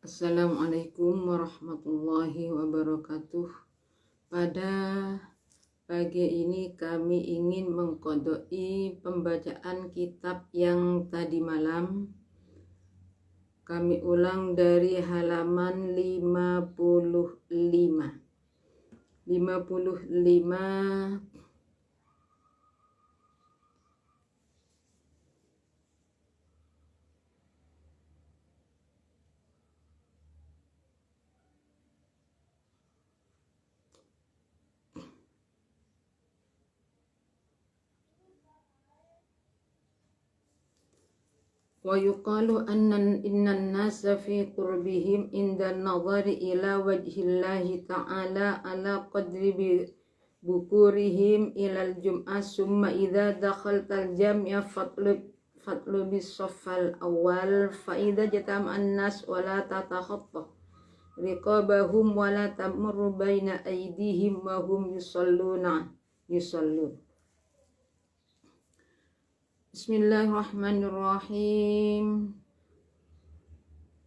Assalamualaikum warahmatullahi wabarakatuh. Pada pagi ini kami ingin mengqodoi pembacaan kitab yang tadi malam. Kami ulang dari halaman 55. Wa yuqalu innan nasa fi qurbihim inda nadhari ila wajhillahi ta'ala ala qadri bukurihim ilal jum'ah summa idha dakhaltal jam'a fatlu bis-saffal awal fa idha jatama'an nas wala tatakhatta riqabahum wala tamurru baina aydihim wa hum yusallun. Bismillahirrahmanirrahim.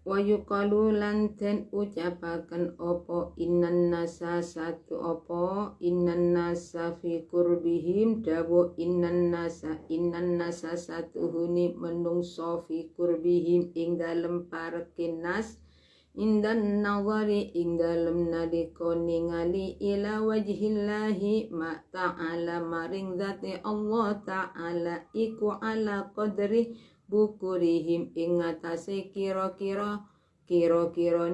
Wa yuqalu lan ten ucapaken opo innan nasa satu opo innan nasa fi qurbihim dawu innan nasa satu huni menungso fi qurbihim ing dalem parekin nas indan nawari ing dalem nalika ningali ila wajhillahi ma ta'ala maring zati Allah ta'ala iku ala qadri bukurihim ing atase kira-kira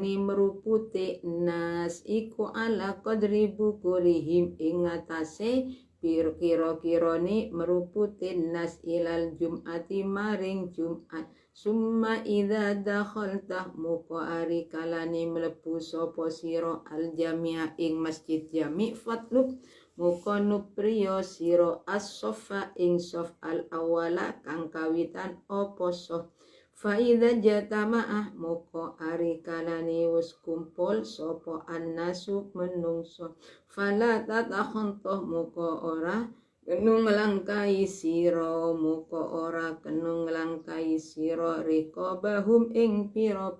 ni meruputi nas iku ala qadri bukurihim ing atase kira-kira ni meruputi nas ilal jum'ati maring jum'at summa idza dakhalta muko ari kalani mlebu sapa sira al jami'a ing masjid jami' fatlub muko nupriyo sira as-soffa ing sof al awala kang kawitan apa sof fa idza jatama'ah muko ari kalani wis kumpul sapa annasu menungso fala tatakhontoh muko ora kenung ngelangkai siro muko ora kenung ngelangkai siro riqabahum ing piro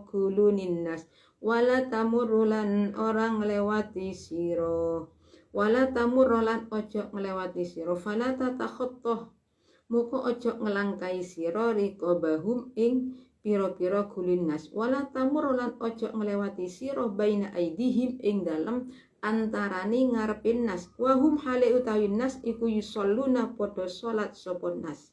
kulunin nas wala tamurulan orang ngelewati siro wala tamurulan ojo ngelewati siro fala tatakhotoh muko ojo ngelangkai siro riqabahum ing piro kulun nas wala tamurulan ojo ngelewati siro baina aidihim ing dalam antarani ngarepin nas wahum hale utawin nas iku yusalluna podo salat sopon nas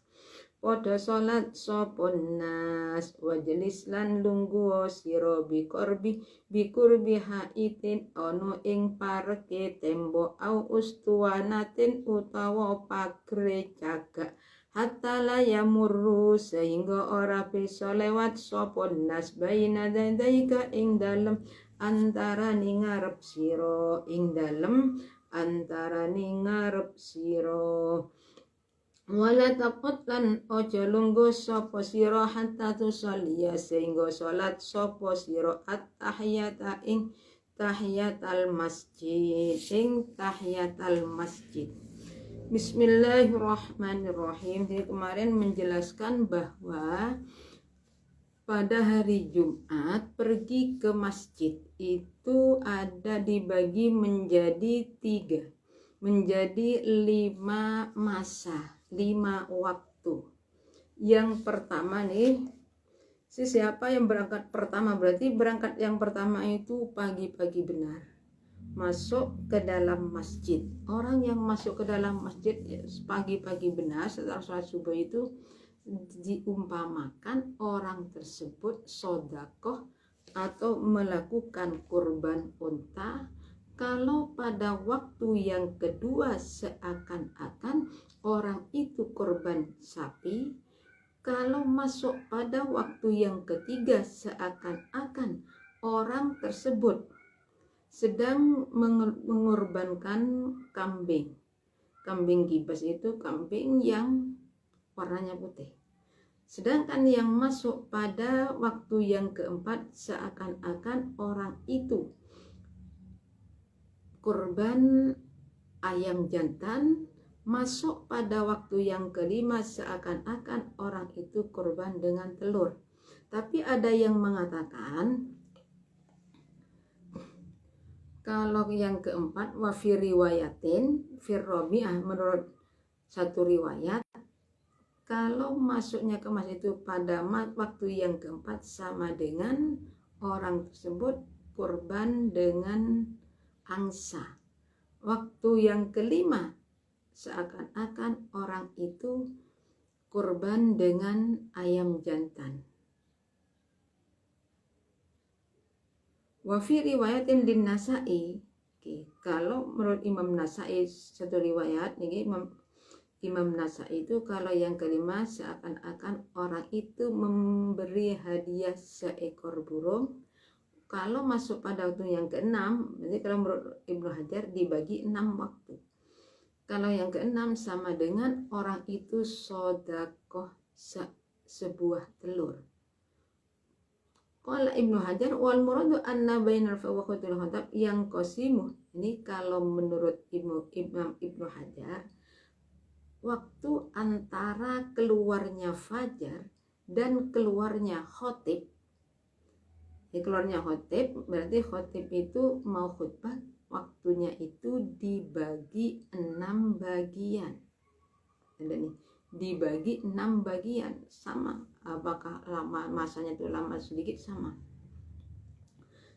wajelis lan lungguo siro bikurbi haitin ono ing parke tembok au ustuanatin utawa pagre cagak hatta la yamurru sehingga ora bisa lewat sopon nas baina dadaika ing dalem antarane ngarep sira ing dalem antarane ngarep sira wala taqut lan aja lungguh sapa sira hatta tusalliya sehingga salat sapa sira at-tahiyata ing tahiyatal masjid. Bismillahirrahmanirrahim. Jadi kemarin menjelaskan bahwa pada hari Jumat pergi ke masjid itu ada dibagi menjadi 3, menjadi 5 masa, 5 waktu. Yang pertama nih, siapa yang berangkat pertama? Berarti berangkat yang pertama itu pagi-pagi benar, masuk ke dalam masjid. Orang yang masuk ke dalam masjid pagi-pagi benar setelah sholat subuh itu diumpamakan orang tersebut sodakoh atau melakukan kurban unta. Kalau pada waktu yang kedua seakan-akan orang itu kurban sapi. Kalau masuk pada waktu yang ketiga seakan-akan orang tersebut sedang mengorbankan kambing. Kambing gibas itu kambing yang warnanya putih. Sedangkan yang masuk pada waktu yang keempat seakan-akan orang itu kurban ayam jantan. Masuk pada waktu yang kelima seakan-akan orang itu kurban dengan telur. Tapi ada yang mengatakan kalau yang keempat wa fi riwayatin firrobi'ah, menurut satu riwayat kalau masuknya ke masjid itu pada waktu yang keempat sama dengan orang tersebut kurban dengan angsa. Waktu yang kelima seakan-akan orang itu kurban dengan ayam jantan. Wa fi riwayatin din Nasa'i, kalau menurut Imam Nasa'i satu riwayat ini Imam Nasa'i itu kalau yang kelima seakan-akan orang itu memberi hadiah seekor burung. Kalau masuk pada waktu yang keenam, jadi kalau menurut Ibnu Hajar dibagi 6 waktu. Kalau yang keenam sama dengan orang itu sodakoh sebuah telur. Qala Ibnu Hajar wal muradu anna bainal fawqatul khatab yang qasimu. Ini kalau menurut Ibnu Hajar waktu antara keluarnya fajar dan keluarnya khotib. Keluarnya khotib berarti khotib itu mau khutbah, waktunya itu dibagi 6 bagian. Ada nih, dibagi 6 bagian, sama. Apakah lama masanya itu lama sedikit sama.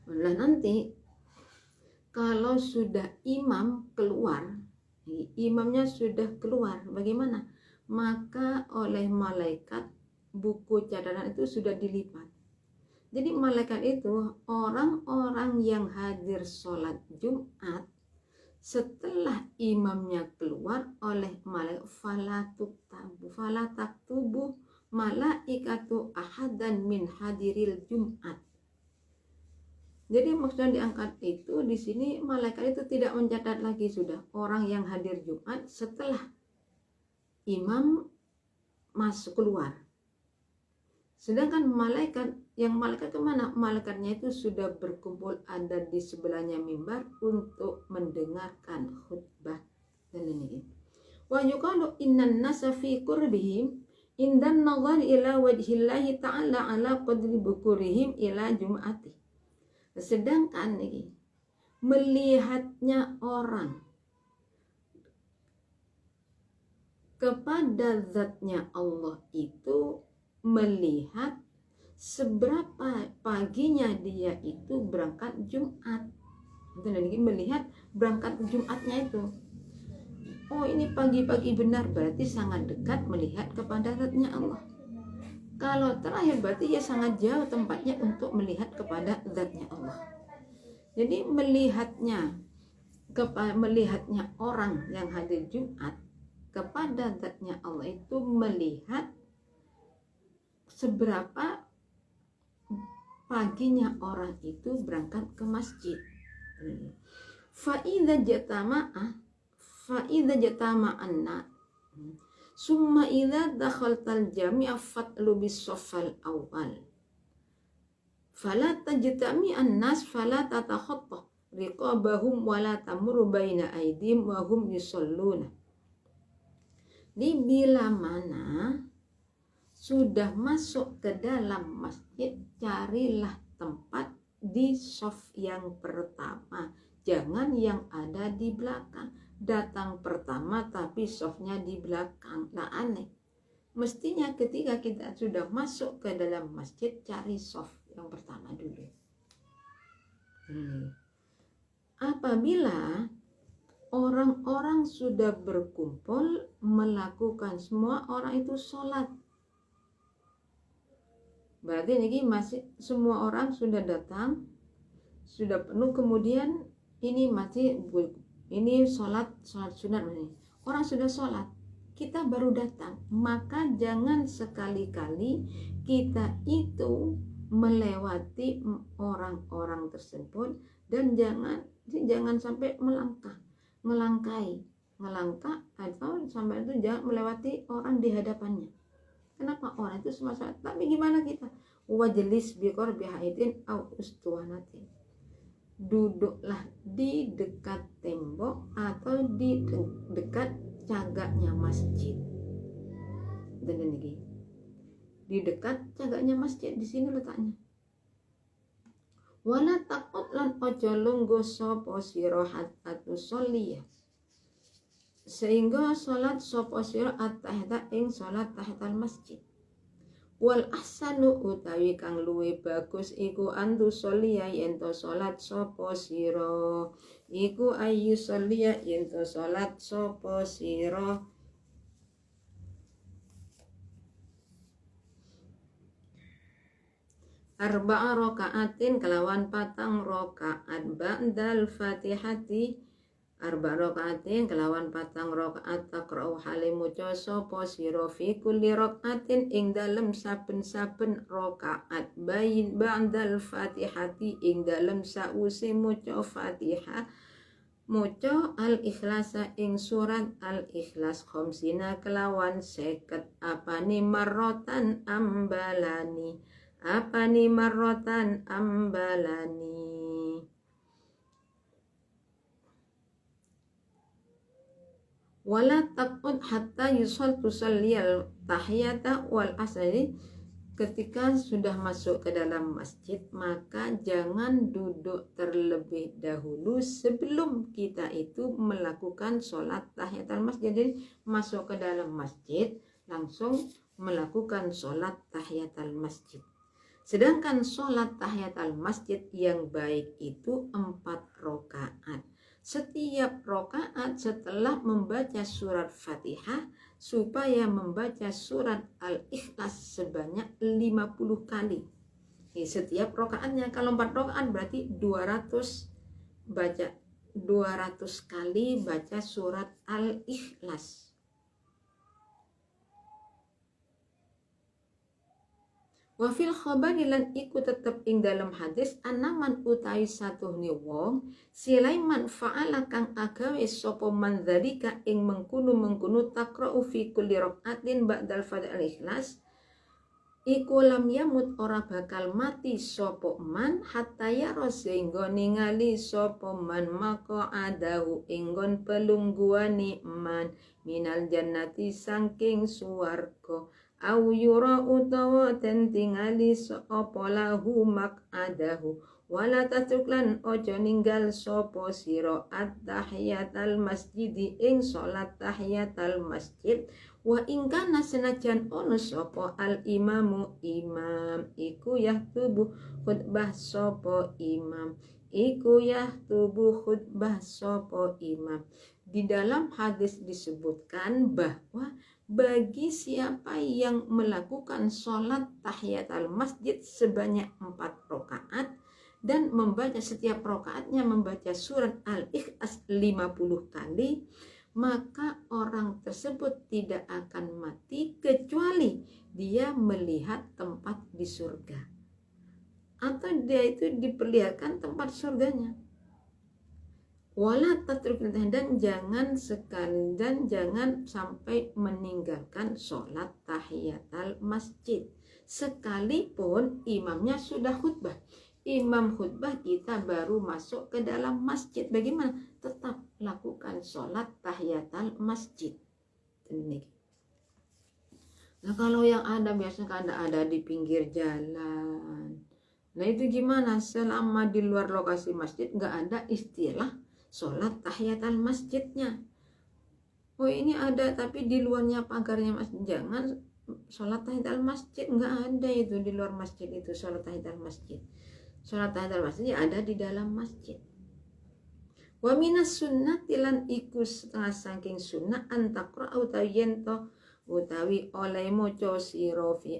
Nah nanti kalau sudah imam keluar, imamnya sudah keluar, bagaimana? Maka oleh malaikat buku catatan itu sudah dilipat. Jadi malaikat itu orang-orang yang hadir sholat Jumat setelah imamnya keluar oleh malaikat falataktubu malaikatu ahadan min hadiril Jumat. Jadi maksudnya diangkat itu di sini malaikat itu tidak mencatat lagi sudah orang yang hadir Jumat setelah imam masuk keluar. Sedangkan malaikat kemana? Malaikatnya itu sudah berkumpul ada di sebelahnya mimbar untuk mendengarkan khutbah dan ini. Wa yuqalu innan nasa fi qurbihim indan nazar ila wajhillahi ta'ala ala qadri bukurihim ila jum'ati. Sedangkan ini melihatnya orang kepada zatnya Allah itu melihat seberapa paginya dia itu berangkat Jumat. Melihat berangkat Jumatnya itu. Oh ini pagi-pagi benar, berarti sangat dekat melihat kepada zatnya Allah. Kalau terakhir berarti ya sangat jauh tempatnya untuk melihat kepada zatnya Allah. Jadi melihatnya orang yang hadir Jumat kepada zatnya Allah itu melihat seberapa paginya orang itu berangkat ke masjid. Fa'idha jatama'anna summa idha dakhaltal jami'a fatlu bis-saffal awal fala tajtami'an nas fala tatakhatta riqabahum wala tamurru baina aydihim wa hum yusalluna. Di bila mana sudah masuk ke dalam masjid, carilah tempat di shaf yang pertama, jangan yang ada di belakang. Datang pertama tapi shafnya di belakang, nah aneh. Mestinya ketika kita sudah masuk ke dalam masjid, cari shaf yang pertama dulu. Apabila orang-orang sudah berkumpul melakukan, semua orang itu sholat, berarti ini masih semua orang sudah datang, sudah penuh, kemudian ini masih ini sholat sunat, orang sudah sholat, kita baru datang, maka jangan sekali-kali kita itu melewati orang-orang tersebut dan jangan sampai melangkah atau sampai itu jangan melewati orang di hadapannya. Kenapa? Orang itu semua sholat, tapi gimana kita? Wajlis biqor bihaidin au ustuwanatin. Duduklah di dekat tembok atau di dekat cagaknya masjid. Dan lagi, di dekat cagaknya masjid, di sini letaknya. Wala taqut lan ojo lungguh sapa sira hatta tusolli, sehingga salat sapa sira at-tahiyata ing salat tahiyatul masjid. Wal ahsanu utawi kang luwih bagus iku antu soliya yento salat sapa sira, iku ayu soliya yento salat sapa sira arba'a rakaatin kelawan patang rakaat ba'dal fatihati, arba rakaatin kelawan patang rakaat takra'u hale maca sapa sira fi kulli rakaatin ing dalem saben-saben rakaat bayin ba'dal fatihati ing dalem sause maca Fatihah maca al-ikhlasa ing surat al-ikhlas khamsina kelawan 50 apane marrotan ambalani, apane marrotan ambalani. Wala taqud hatta tusalliyal tahiyata wal asri, ketika sudah masuk ke dalam masjid maka jangan duduk terlebih dahulu sebelum kita itu melakukan sholat tahiyatul masjid. Jadi masuk ke dalam masjid langsung melakukan sholat tahiyatul masjid. Sedangkan sholat tahiyatul masjid yang baik itu 4 rakaat. Setiap rakaat setelah membaca surat Fatihah supaya membaca surat Al-Ikhlas sebanyak 50 kali. Setiap rakaatnya, kalau 4 rakaat berarti 200 kali baca surat Al-Ikhlas. Wa fil khabari lan iku tetep ing dalam hadis anaman utawi satuhne wong Sulaiman fa'ala kang agawe sapa man dzalika ing mengkono takra'u fi kulli rakaatin ba'dal Fatihah al-Ikhlas iku lam yamut ora bakal mati sapa man hatta yara sehingga ningali sapa man maq'adahu ing nggon pelungguane man minal jannati saking swarga au yura utawa den tingali sapa lahu maq'adahu wala tatruklan ojo ninggal sapa sira at-tahiyatul masjid ing salat tahiyatul masjid wa ingkana senajan ono sapa al imamu imam iku yahtubu khutbah sapa imam Di dalam hadis disebutkan bahwa bagi siapa yang melakukan sholat tahiyatul masjid sebanyak 4 rakaat dan membaca setiap rakaatnya membaca surat Al-Ikhlas 50 kali, maka orang tersebut tidak akan mati kecuali dia melihat tempat di surga atau dia itu diperlihatkan tempat surganya. Wala tatruk dan jangan sampai meninggalkan sholat tahiyatul masjid sekalipun imamnya sudah khutbah. Imam khutbah kita baru masuk ke dalam masjid, bagaimana? Tetap lakukan sholat tahiyatul masjid. Nah kalau yang ada biasanya ada di pinggir jalan, nah itu gimana? Selama di luar lokasi masjid nggak ada istilah sholat tahiyatul masjidnya. Oh ini ada tapi di luarnya pagarnya masjid, jangan sholat tahiyatul masjid, nggak ada itu di luar masjid itu sholat tahiyatul masjid. Sholat tahiyatul masjid ada di dalam masjid. Wa minas sunnati lan iku setengah saking sunnah antakra utawi oleh maca sira fi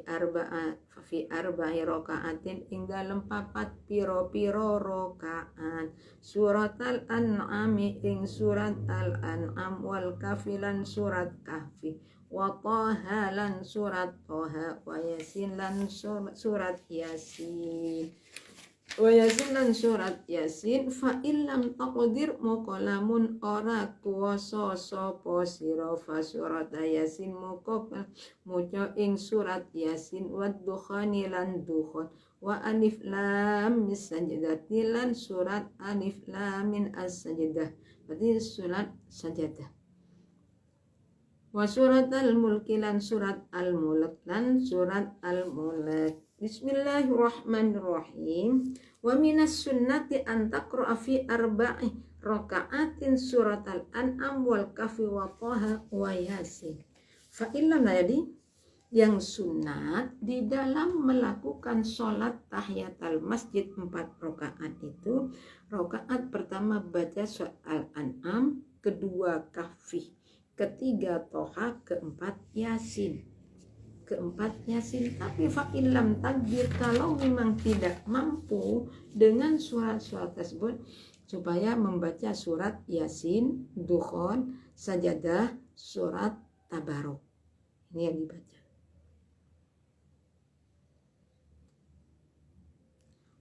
arba'i rakaatin ing dalem 4 pira-pira rakaat surat al-an'am ing surat al-an'am wal kafilan surat kahfi wa taha lan surat taha wa yasin lan surat yasin lan surat yasin fa illam taqdir muqalamun ora kuwasa sapa sira fa surat yasin muqabal muca ing surat yasin wa dukhani lan dukhan wa alif lam as-sajdah lan surat alif lam as-sajdah berarti surat sajadah Wa surat al-mulki lan surat al-mulk lan surat al-mulk. Bismillahirrahmanirrahim. Wa minas sunnati an taqra'a fi arba'i raka'atin surat al-an'am wal kahfi wa taha wa yasin. Fa illam jadi yang sunat di dalam melakukan sholat tahiyatul masjid 4 rakaat itu, rakaat pertama baca surat al-an'am, kedua kahfi, ketiga toha, keempat yasin. Tapi fa'ilam takbir, kalau memang tidak mampu dengan surat-surat tersebut, supaya membaca surat yasin, dukhon, sajadah, surat tabarok. Ini yang dibaca.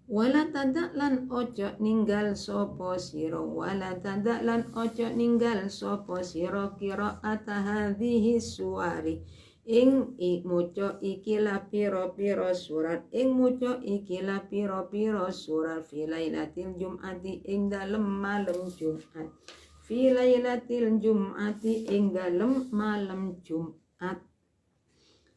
Wala tadak lan ojo ninggal sopo siro, wala tadak lan ojo ninggal sopo siro qiraat hadhihi suwari ing muco ikilah piro surat, ing muco ikilah piro surat fi lailatil jum'ati ing dalem malam Jumat, fi lailatil jum'ati ing dalem malam Jumat.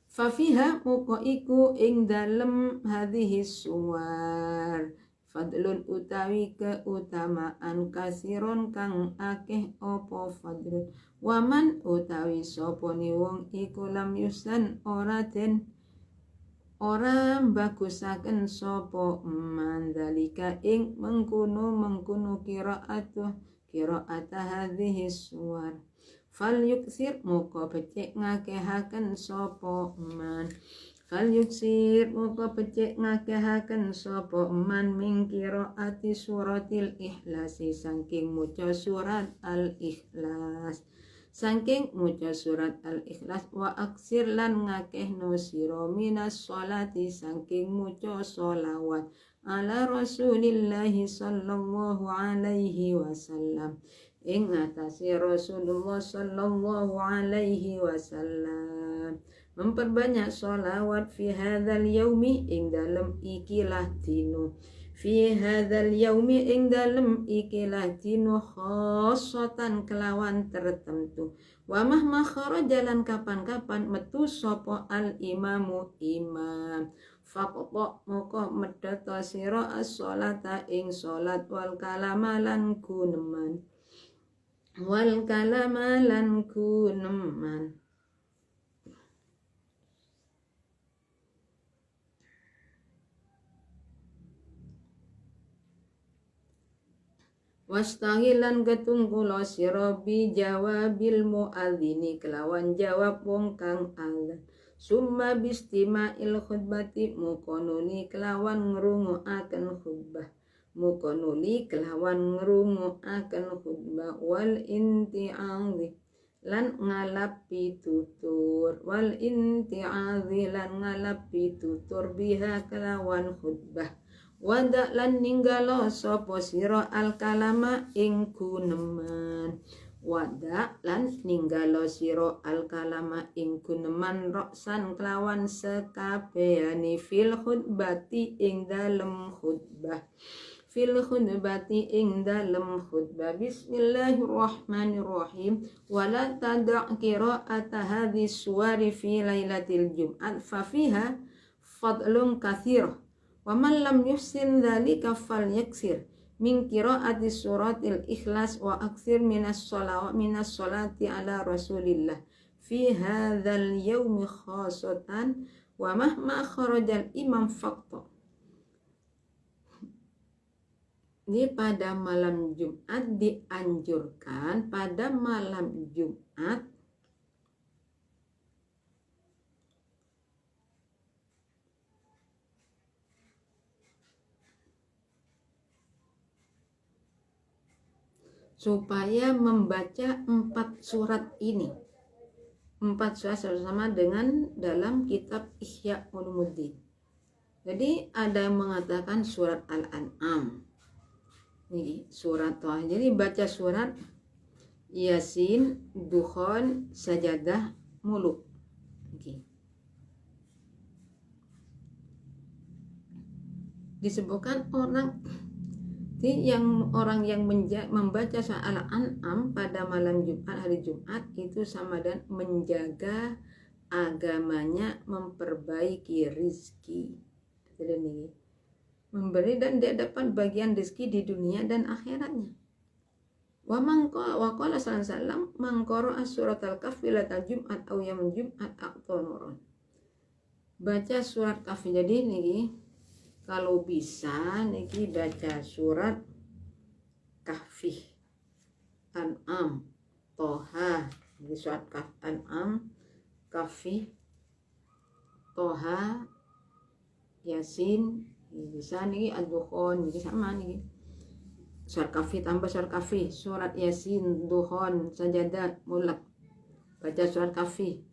Fafiha muko iku ing dalem hadhihi suwar fadlun utawi keutamaan kasiron kang akeh opo fadlun, waman utawi sopo ni wong iku lam yusan ora bagusaken sopo mandalika ing mengkuno qiraat hadhihi suwar. Fal yuksir muka becek ngakehaken sopo man, fal yuksir muka becek ngakehaken sopo man min qiraati suratil ikhlasi saking muca surat al-ikhlas, saking muca surat al-ikhlas. Wa aksir lan ngakehno sira minas sholati saking muca sholawat ala rasulillahi sallallahu alaihi wasallam ing atase Rasulullah sallallahu alaihi wasallam. Memperbanyak sholawat fi hadzal yaumi ing dalem ikilah dino, fi hadzal yaumi ing dalem ikilah dino khossatan kelawan tertentu. Wa mahma kharajalan kapan-kapan metu sapa al imamu imam, faqta moko medhot sira as-sholata ing salat wal kalama lan guneman, wal kalama lan kuneman. Wastahilan ketungkula sira bi jawabil muadzini kelawan jawab wong kang azan. Summa bistima'il khutbati mukonuli kelawan ngrungokaken khutbah, mukonuli kelawan ngrungokaken khutbah, wal inti'adhi lan ngalap pitutur, wal inti'adhi lan ngalap pitutur biha kelawan khutbah. Wada lan ninggalo sopo siro al kalama ing guneman, wada lan ninggalo siro al kalama ing guneman roksan kelawan sekabehane fil khutbati ing dalem khutbah, fil khutbati ing dalem khutbah. Bismillahirrahmanirrahim. Wala tada' qira'ata hadhis suwari fi lailatil jum'at fa fiha fadlun katsir. Wa man lam yuhsin dzalika falyaksir min qiraati suratil ikhlas wa aksir minas sholati ala rasulillah fi hadzal yaumi khassatan wa mahma kharajal imam faqta. Ini pada malam Jumat dianjurkan, pada malam Jumat supaya membaca 4 surat ini, 4 surat sama dengan dalam kitab Ihya Ulumuddin. Jadi ada yang mengatakan surat Al-An'am, ini surat Toha. Jadi baca surat Yasin, Dukhon, Sajadah, Muluk. Disebutkan orang Jadi orang yang membaca surat Al-An'am pada malam Jumat, hari Jumat, itu sama dengan menjaga agamanya, memperbaiki rizki. Jadi ini memberi dan dia dapat bagian rizki di dunia dan akhiratnya. Wa qala sallallahu man qara'a surat al-kahfi latal Jumat aw yaumul Jumat aqtanurun. Baca surat Kahfi. Jadi nih kalau bisa niki baca surat Kahfi, An'am, Toha. Jadi surat An'am, Kahfi, Toha, Yasin, bisa nih Ad-Dukhan, jadi sama nih. Surat Kahfi tambah surat Kahfi, surat Yasin, Dukhon, Sajadah, Mulk. Baca surat Kahfi.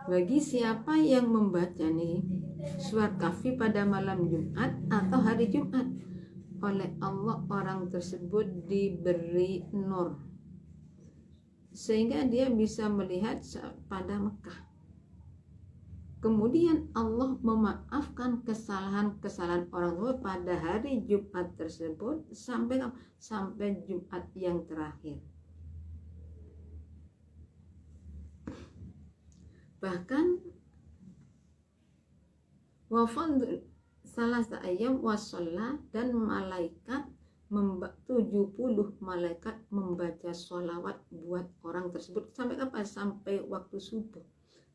Bagi siapa yang membaca nih surat Kahfi pada malam Jumat atau hari Jumat, oleh Allah orang tersebut diberi nur sehingga dia bisa melihat pada Mekah. Kemudian Allah memaafkan kesalahan-kesalahan orang tua pada hari Jumat tersebut sampai Jumat yang terakhir. Bahkan wafad salah ayam wasolla, dan malaikat 70 malaikat membaca sholawat buat orang tersebut sampai kapan? Sampai waktu subuh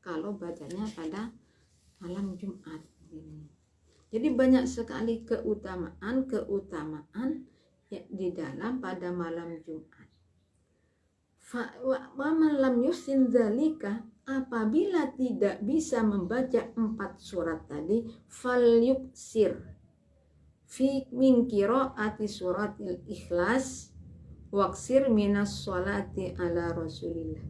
kalau bacanya pada malam Jumat. Jadi banyak sekali keutamaan ya, di dalam pada malam Jumat. Wa malam yusin dzalika, apabila tidak bisa membaca 4 surat tadi, fal yuksir fi min qiraati suratil ikhlas waksir minas sholati ala rasulillah.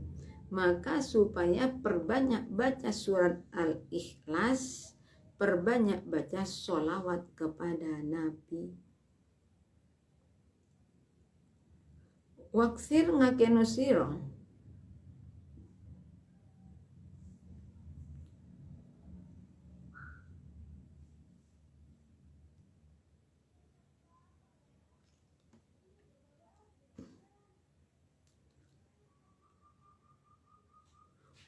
Maka supaya perbanyak baca surat al-ikhlas, perbanyak baca sholawat kepada Nabi. Waksir ngakenu siro,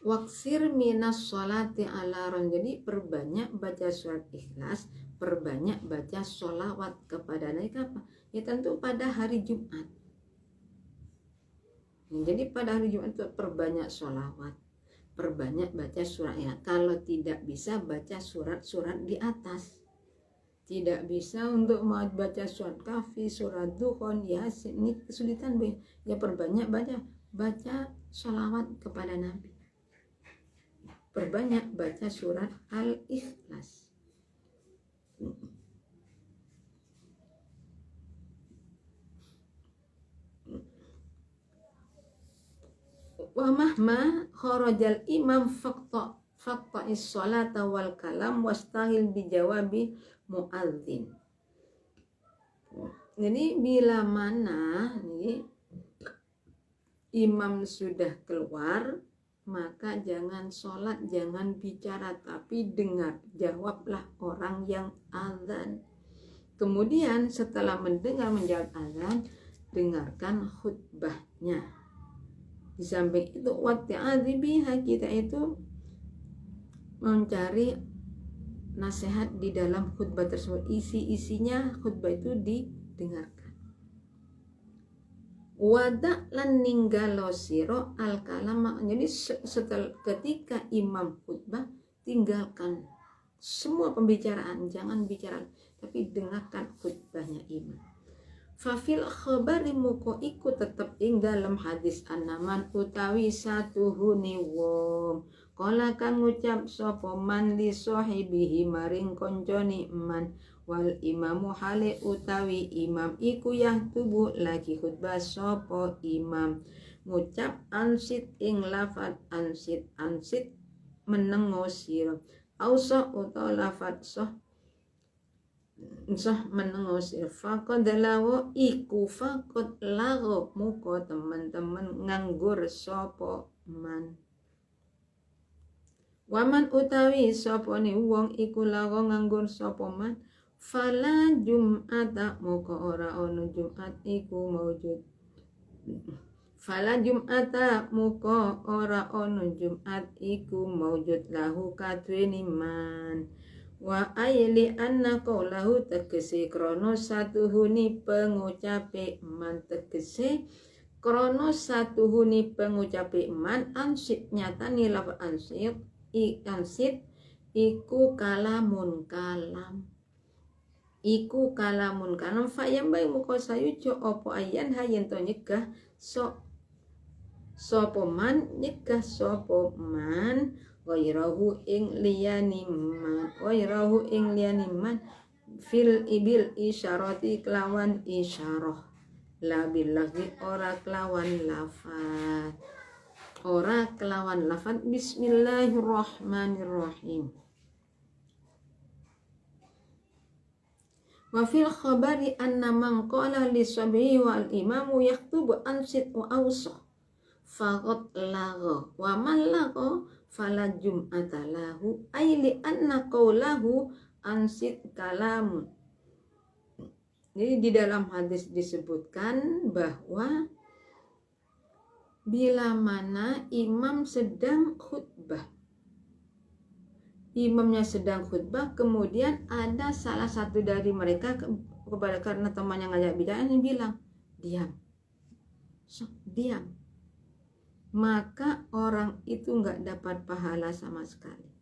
waksir minas sholati ala ron. Jadi perbanyak baca surat ikhlas, perbanyak baca sholawat kepada Nabi. Apa? Ya tentu pada hari Jumat. Jadi pada hari Jumat itu perbanyak sholawat, perbanyak baca surat ya. Kalau tidak bisa baca surat-surat di atas, tidak bisa untuk mau baca surat Kahfi, surat Dukhon, Yasin, ini kesulitan ya perbanyak baca sholawat kepada Nabi, perbanyak baca surat Al-Ikhlas. Wa mahma kharajal imam faqta'is sholata wal kalam wastahil bijawabi muadzin. Jadi bila mana nih imam sudah keluar, maka jangan sholat, jangan bicara, tapi dengar, jawablah orang yang azan. Kemudian setelah menjawab azan, dengarkan khutbahnya. Di samping itu wati'adzibiha, kita itu mencari nasihat di dalam khutbah tersebut. Isi-isinya khutbah itu didengarkan. Wada lan ninggalo siro al kalam. Jadi setelah ketika imam khutbah, tinggalkan semua pembicaraan, jangan bicara, tapi dengarkan khutbahnya imam. Fafil khabari muko iku tetep ing dalam hadis anaman utawi satuhune wong kala kang ngucap sapa man li sahibihi maring koncone man wal imamu hale utawi imam iku yang tubuh lagi khutbah sapa imam ngucap ansit ing lafat ansit menengo sira ausa utawa lafat soh menengo sira fakod lawo iku fakod lago muko teman-teman nganggur sapa man. Waman utawi sapa ni wong iku lago nganggur sapa man Fala jum'ata moko ora ono Jumat iku maujud. Fala jum'ata moko ora ono Jumat iku maujud lahu kadweni man. Wa ayli anna qawlahu tegese krono satuhuni pengucape man tegese krono satuhuni pengucape man ansib nyatani lafal ansib iku kalamun kalam. Iku kalamun kalam fayam bayi muka sayujo opo ayan hayen to nyegah sopo man nyegah sopo man wairahu ing liyani man fil ibil isyarati kelawan isyarah la billahi ora kelawan lafaz bismillahirrahmanirrahim. Wa fil khabari anna man qala li sabihi wal imamu yaktubu ansit wa awsah faqad lagha wa man lagha fala jum'ata lahu ay li anna qawlahu ansit kalamun. Jadi di dalam hadis disebutkan bahwa bila mana imam sedang khutbah, imamnya sedang khutbah, kemudian ada salah satu dari mereka kepada karena teman yang ngajak bicara yang bilang diam, diam, maka orang itu nggak dapat pahala sama sekali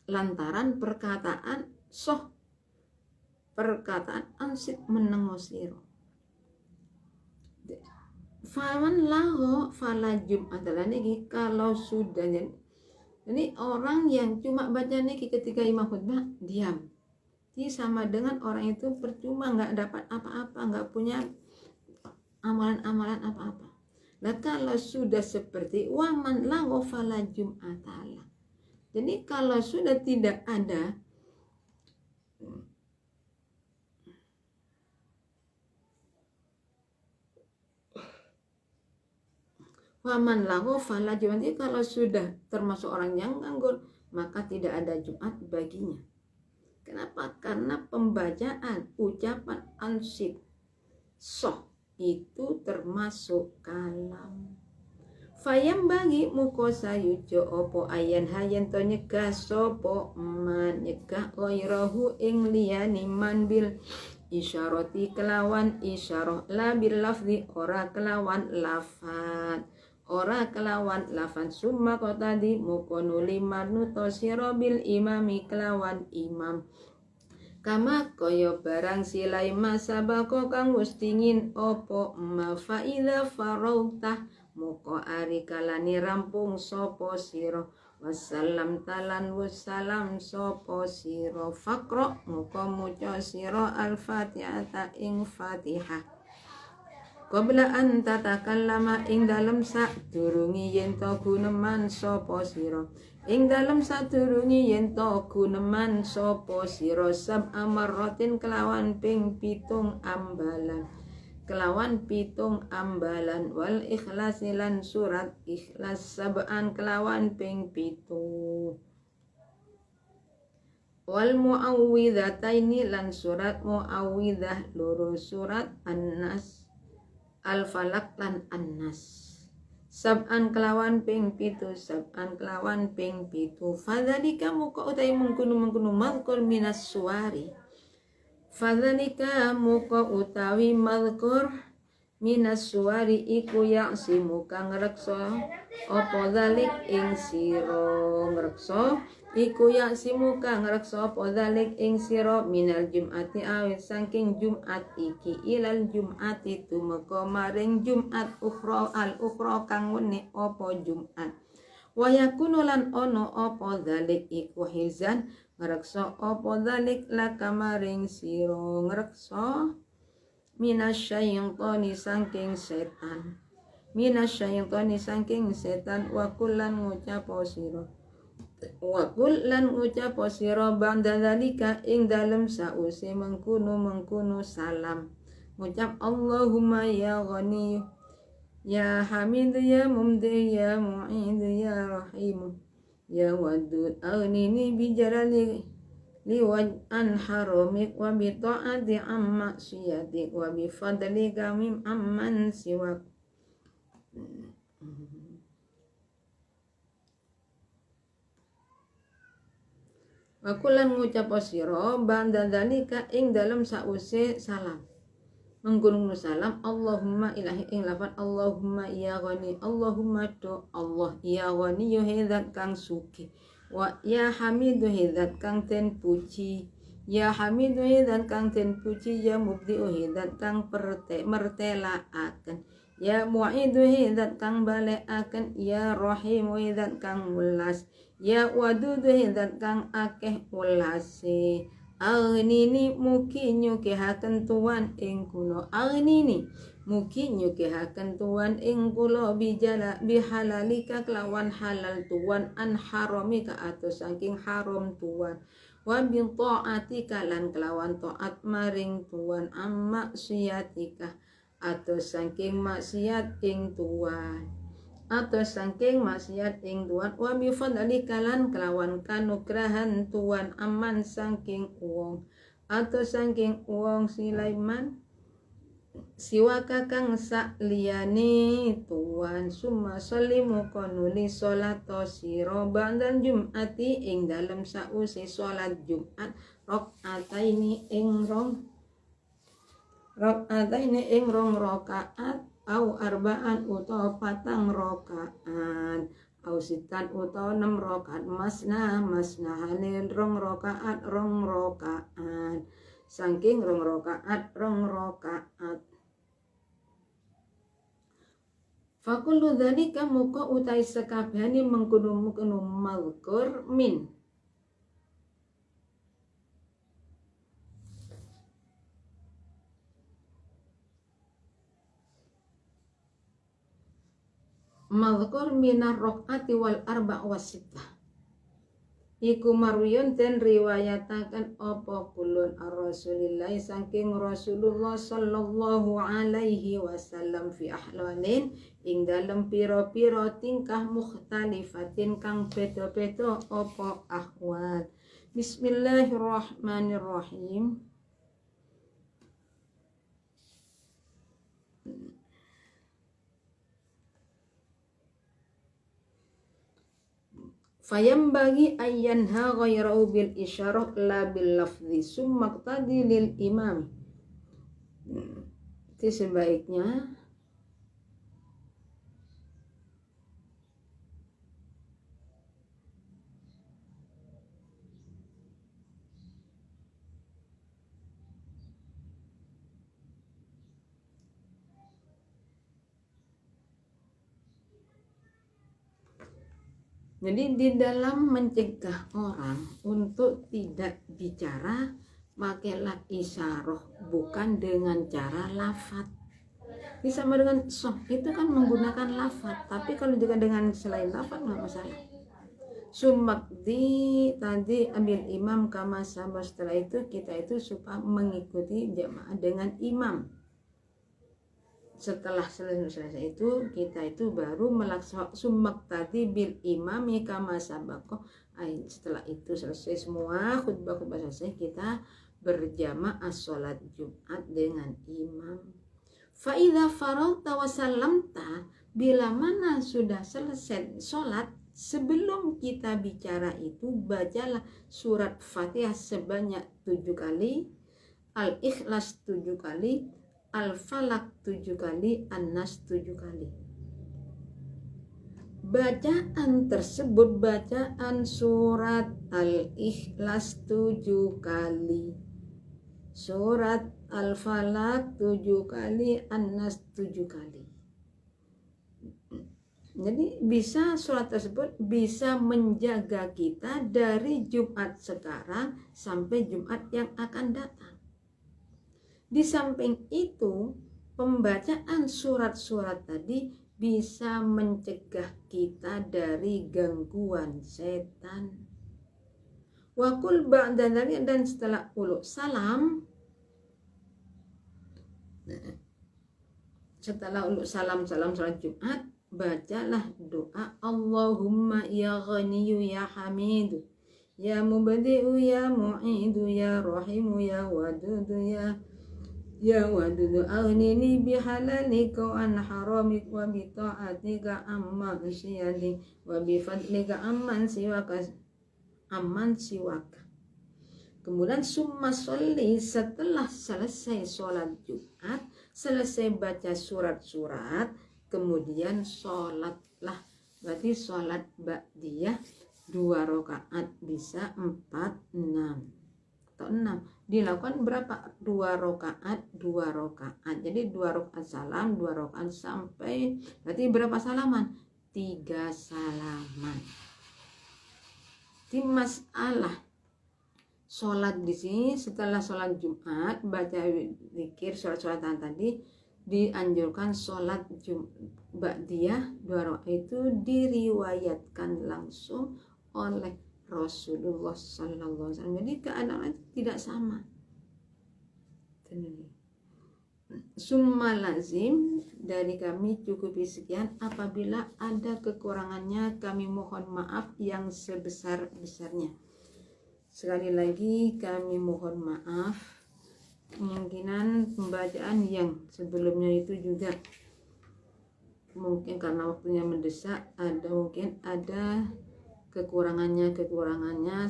lantaran perkataan ansit menengosiro. Faman laho fala jum'at lagi kalau sudah ini orang yang cuma baca niki ketika imam khutbah diam. Ini sama dengan orang itu percuma nggak dapat apa-apa, nggak punya amalan-amalan apa-apa. Nah kalau sudah seperti waman laho fala jum'atala. Jadi kalau sudah tidak ada waman lahu fala Jumat, kalau sudah termasuk orang yang nganggur maka tidak ada Jumat baginya. Kenapa? Karena pembacaan ucapan ansyid itu termasuk kalam. Fayam bagi muko sayujo opo ayan hayen to nyegah sopo man nyegah ghairahu ing liyani man bil isyarati kelawan isyarah la bil lafzi ora kelawan lafan summa kotadi mukonuli manuto sirobil imami kelawan imam kama koyo barang silai masabako kang wis dingin opo ma faida farautah muko ari kalani rampung sopo siro wassalam talan wassalam sopo siro fakro muko muco siro al-fatihata ing fatihah qabla an tatakallama ing dalem sadurungi yen to guneman sapa sira ing dalem sadurungi yen to guneman sapa sira sab amarratin kelawan ping 7 ambalan wal ikhlas lan surat ikhlas sab'an kelawan ping 7 wal muawwidhataini lan surat muawwidhah loro surat an-nas al-falak lan an-nas sab'an kelawan ping 7 fadzalika muka utai mengkunu mazkur minas suwari fadzalika muka utawi mazkur minas suwari iku ya'simu kang reksa apa dzalik ing sira ngreksa iku ya'simu kang reksa apa dzalik ing sira minal jum'ati awit saking Jumat iki ilal jum'ati tumeka maring Jumat ukhra al ukhra kang wene apa Jumat wa yakunu lan ono apa dzalik iku hizan ngreksa apa dzalik laka maring sira ngreksa minasyaitoni saking setan wa kullan ngucap sira ba'da zalika ing dalem sause mengkuno salam ngucap Allahumma ya ghani ya hamid ya mumdi ya mu'id ya rahim ya wadud aghnini bi jalali liwaj an haramik wa bi ta'ati amma siyatik wa bi fadlika mim amman siwak. Wakulan ngucap sira ba'da dzalika ing dalem sause salam. Menggunung salam Allahumma ilahi ing lafat Allahumma ya ghani Allahumma do Allah ya ghani yo zat kang suki wa ya hamidu zat kang ten puji ya hamidu zat kang ten puji ya mubdiu zat kang mertelaaken ya mu'idu zat kang balekaken ya rahimu zat kang welas ya wadudu zat kang akeh welase. Aghnini mugi nyugihaken tuan ing kula aghnini mugi nyugihaken tuan ing kula bihalalika kelawan halal tuan an haramika atau saking haram tuan wa bi taatika lan kelawan taat maring tuan amma siyatika atau saking maksiat ing tuan atau saking maksiat ing tuan wa bi fadlika lan kelawan kanugrahan tuan aman saking wong atau saking wong Sulaiman siwaka kang sak liyane tuan summa salimu konuli salat sira ba'dal jum'ati ing dalem sause salat Jumat rakaataini ing rong rakaat au arbaan utawa patang rakaat au sitan utawa 6 rakaat masna halin rong rakaat saking rong rakaat fakulu dzalika muka utai sekabehane mengkono mazkur min mazkur minar rakaati wal arba' wasittah iku marwiyon den riwayataken apa kulun ar-rasulillah saking Rasulullah sallallahu alaihi wasallam fi ahlalin ing dalem pira-pira tingkah mukhtalifatin kang beda-beda apa ahwal. Bismillahirrahmanirrahim. Fayam bagi ayyan ha ghairau bil isyarah la bil lafzi summa qtadi lil imam. Itu sebaiknya jadi di dalam mencegah orang untuk tidak bicara, pakailah isyarah bukan dengan cara lafaz. Ini sama dengan soh, itu kan menggunakan lafaz, tapi kalau juga dengan selain lafaz nggak masalah. Sumakdi tadi ambil imam kama sabah, setelah itu kita itu supaya mengikuti jamaah dengan imam. Setelah selesai itu kita itu baru melaksanakan sumak tadi bil imami kama sabaqo. Setelah itu selesai semua khutbah selesai, kita berjamaah sholat Jumat dengan imam. Fa idza faragta wa sallamta, bila mana sudah selesai sholat, sebelum kita bicara itu bacalah surat Fatihah sebanyak 7 kali, Al-Ikhlas 7 kali, Al-Falaq 7 kali, An-Nas 7 kali. Bacaan tersebut bacaan surat Al-Ikhlas 7 kali, surat Al-Falaq 7 kali, An-Nas 7 kali. Jadi bisa surat tersebut bisa menjaga kita dari Jumat sekarang sampai Jumat yang akan datang. Di samping itu, pembacaan surat-surat tadi bisa mencegah kita dari gangguan setan. Wakul ba'da dzalik, dan setelah uluk salam, salam salat Jumat, bacalah doa Allahumma ya Ghaniyyu ya Hamidu Ya mubadi'u ya mu'idu ya rahimu ya wadudu ya wadudu aghnini bihalalika an haramik wa bi ta'atika amma syiadik wa bi fadlika amman siwaka. Kemudian summa sholli, setelah selesai sholat Jumat, selesai baca surat-surat, kemudian sholatlah. Berarti sholat ba'diyah 2 rakaat, bisa 4, 6 atau 6. Dilakukan berapa? 2 rakaat, 2 rakaat. Jadi 2 rakaat salam, 2 rakaat sampai, berarti berapa salaman? 3 salaman. Di masalah sholat di sini, setelah sholat Jumat baca zikir surat-suratan tadi, dianjurkan sholat ba'diyah 2 rakaat itu diriwayatkan langsung oleh Rasulullah Sallallahu Alaihi Wasallam. Jadi keadaan tidak sama. Summa lazim, dari kami cukupi sekian. Apabila ada kekurangannya kami mohon maaf yang sebesar-besarnya. Sekali lagi kami mohon maaf. Kemungkinan pembacaan yang sebelumnya itu juga mungkin karena waktunya mendesak, mungkin ada kekurangannya.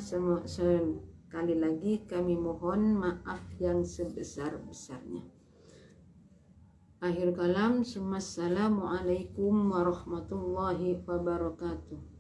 Sekali lagi kami mohon maaf yang sebesar-besarnya. Akhir kalam, assalamualaikum warahmatullahi wabarakatuh.